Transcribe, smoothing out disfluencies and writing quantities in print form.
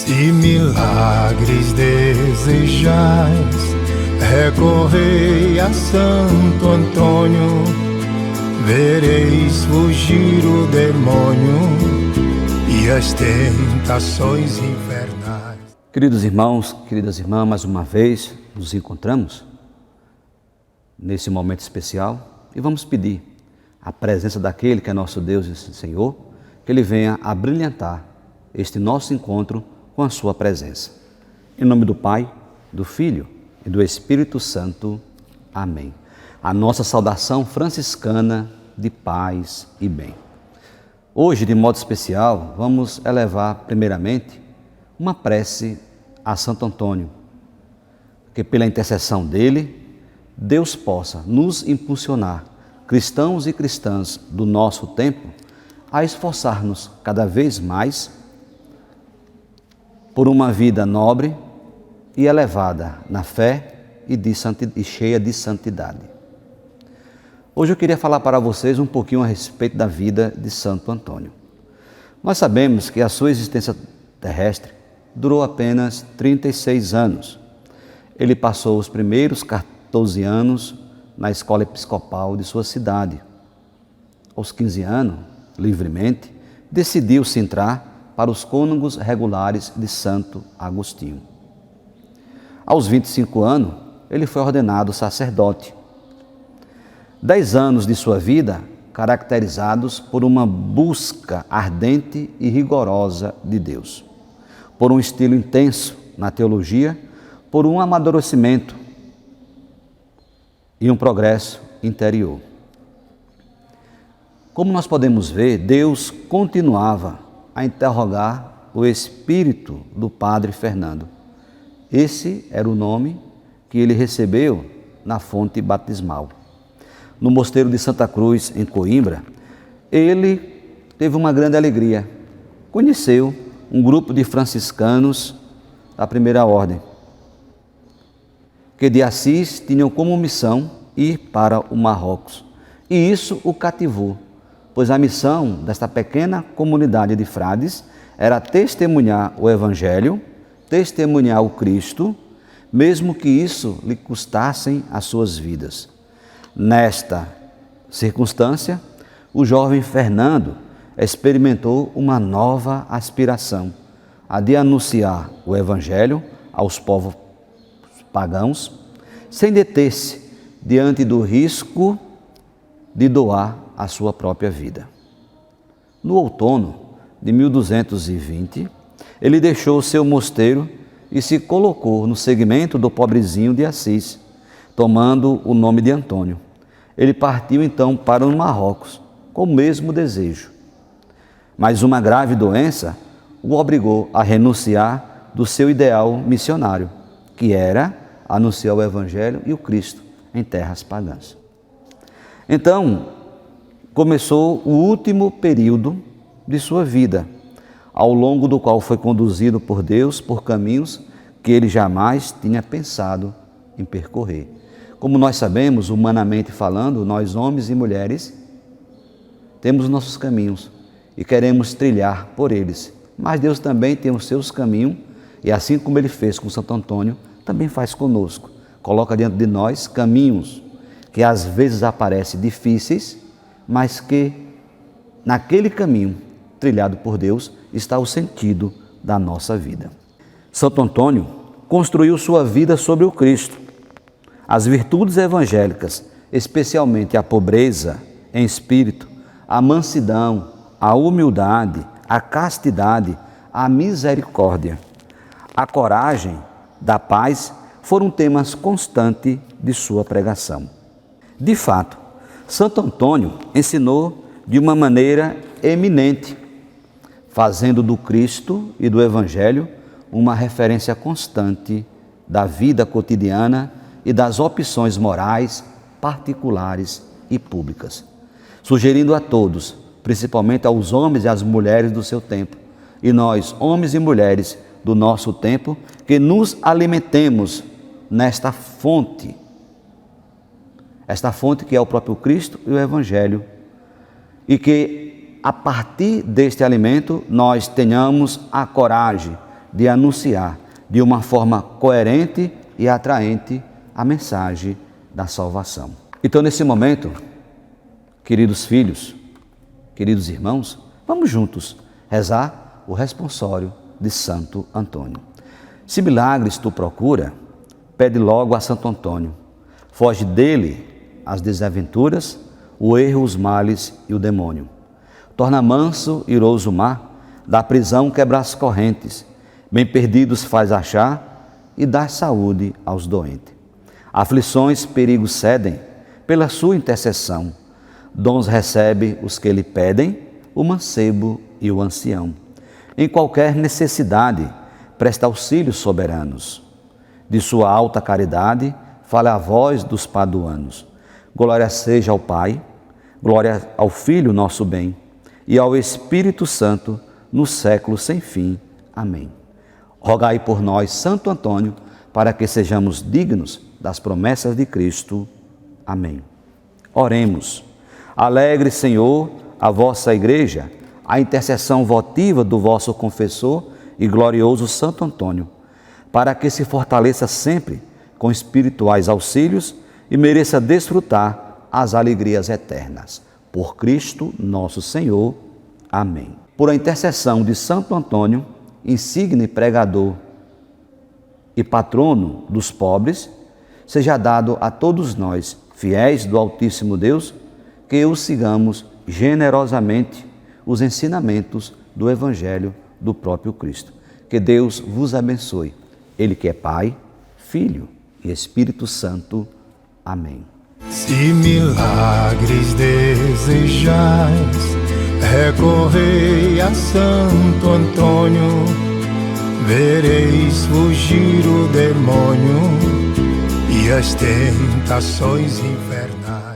Se milagres desejais, recorrei a Santo Antônio, vereis fugir o demônio e as tentações infernais. Queridos irmãos, queridas irmãs, mais uma vez nos encontramos nesse momento especial e vamos pedir a presença daquele que é nosso Deus e Senhor, que Ele venha a brilhantar este nosso encontro com a sua presença. Em nome do Pai, do Filho e do Espírito Santo. Amém. A nossa saudação franciscana de paz e bem. Hoje, de modo especial, vamos elevar primeiramente uma prece a Santo Antônio, que pela intercessão dele, Deus possa nos impulsionar, cristãos e cristãs do nosso tempo, a esforçar-nos cada vez mais por uma vida nobre e elevada na fé e cheia de santidade. Hoje eu queria falar para vocês um pouquinho a respeito da vida de Santo Antônio. Nós sabemos que a sua existência terrestre durou apenas 36 anos. Ele passou os primeiros 14 anos na escola episcopal de sua cidade. Aos 15 anos, livremente, decidiu-se entrar para os cônegos regulares de Santo Agostinho. Aos 25 anos, ele foi ordenado sacerdote. 10 anos de sua vida caracterizados por uma busca ardente e rigorosa de Deus, por um estilo intenso na teologia, por um amadurecimento e um progresso interior. Como nós podemos ver, Deus continuava a interrogar o espírito do Padre Fernando. Esse era o nome que ele recebeu na fonte batismal. No mosteiro de Santa Cruz, em Coimbra, ele teve uma grande alegria. Conheceu um grupo de franciscanos da primeira ordem, que de Assis tinham como missão ir para o Marrocos. E isso o cativou, pois a missão desta pequena comunidade de frades era testemunhar o Evangelho, testemunhar o Cristo, mesmo que isso lhe custassem as suas vidas. Nesta circunstância, o jovem Fernando experimentou uma nova aspiração, a de anunciar o Evangelho aos povos pagãos, sem deter-se diante do risco de doar a sua própria vida. No outono de 1220, ele deixou seu mosteiro e se colocou no segmento do pobrezinho de Assis, tomando o nome de Antônio. Ele partiu então para o Marrocos com o mesmo desejo. Mas uma grave doença o obrigou a renunciar do seu ideal missionário, que era anunciar o Evangelho e o Cristo em terras pagãs. Então, começou o último período de sua vida, ao longo do qual foi conduzido por Deus por caminhos que ele jamais tinha pensado em percorrer. Como nós sabemos, humanamente falando, nós homens e mulheres temos nossos caminhos e queremos trilhar por eles, mas Deus também tem os seus caminhos e assim como Ele fez com Santo Antônio, também faz conosco. Coloca diante de nós caminhos que às vezes aparecem difíceis, mas que naquele caminho trilhado por Deus está o sentido da nossa vida. Santo Antônio construiu sua vida sobre o Cristo. As virtudes evangélicas, especialmente a pobreza em espírito, a mansidão, a humildade, a castidade, a misericórdia, a coragem, da paz, foram temas constantes de sua pregação. De fato, Santo Antônio ensinou de uma maneira eminente, fazendo do Cristo e do Evangelho uma referência constante da vida cotidiana e das opções morais, particulares e públicas, sugerindo a todos, principalmente aos homens e às mulheres do seu tempo, e nós, homens e mulheres do nosso tempo, que nos alimentemos nesta fonte, esta fonte que é o próprio Cristo e o Evangelho, e que a partir deste alimento nós tenhamos a coragem de anunciar de uma forma coerente e atraente a mensagem da salvação. Então, nesse momento, queridos filhos, queridos irmãos, vamos juntos rezar o responsório de Santo Antônio. Se milagres tu procura, pede logo a Santo Antônio. Foge dele as desaventuras, o erro, os males e o demônio. Torna manso e iroso o mar, da prisão quebra as correntes, bem perdidos faz achar e dá saúde aos doentes. Aflições, perigos cedem pela sua intercessão. Dons recebe os que lhe pedem, o mancebo e o ancião. Em qualquer necessidade, presta auxílios soberanos. De sua alta caridade, fale a voz dos paduanos. Glória seja ao Pai, glória ao Filho nosso bem, e ao Espírito Santo, no século sem fim. Amém. Rogai por nós, Santo Antônio, para que sejamos dignos das promessas de Cristo. Amém. Oremos. Alegre, Senhor, a vossa Igreja, a intercessão votiva do vosso confessor e glorioso Santo Antônio, para que se fortaleça sempre com espirituais auxílios e mereça desfrutar as alegrias eternas. Por Cristo nosso Senhor. Amém. Por a intercessão de Santo Antônio, insigne pregador e patrono dos pobres, seja dado a todos nós, fiéis do Altíssimo Deus, que o sigamos generosamente os ensinamentos do Evangelho do próprio Cristo. Que Deus vos abençoe. Ele que é Pai, Filho e Espírito Santo. Amém. Se milagres desejais, recorrei a Santo Antônio, vereis fugir o demônio e as tentações infernais.